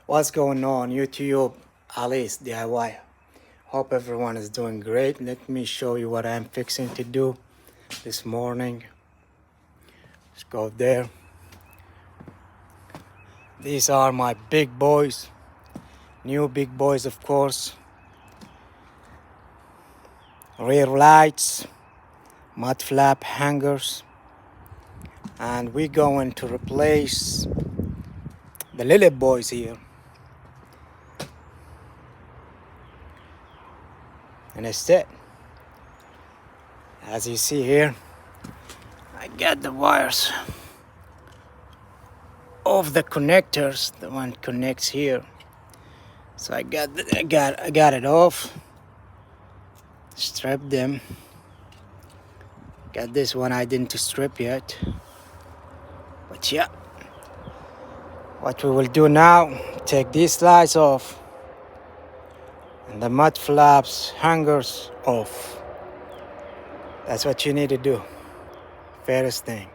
What's going on YouTube? Alice DIY. Hope everyone is doing great. Let me show you what I'm fixing to do this morning. Let's go there. These are my big boys. New big boys, of course. Rear lights, mud flap hangers. And we're going to replace the little boys here. And that's it. As you see here, I got the wires of the connectors. The one connects here. So I got it off. Strip them. Got this one I didn't strip yet. But yeah. What we will do now, take these slides off and the mud flaps hangers off. That's what you need to do. Fairest thing.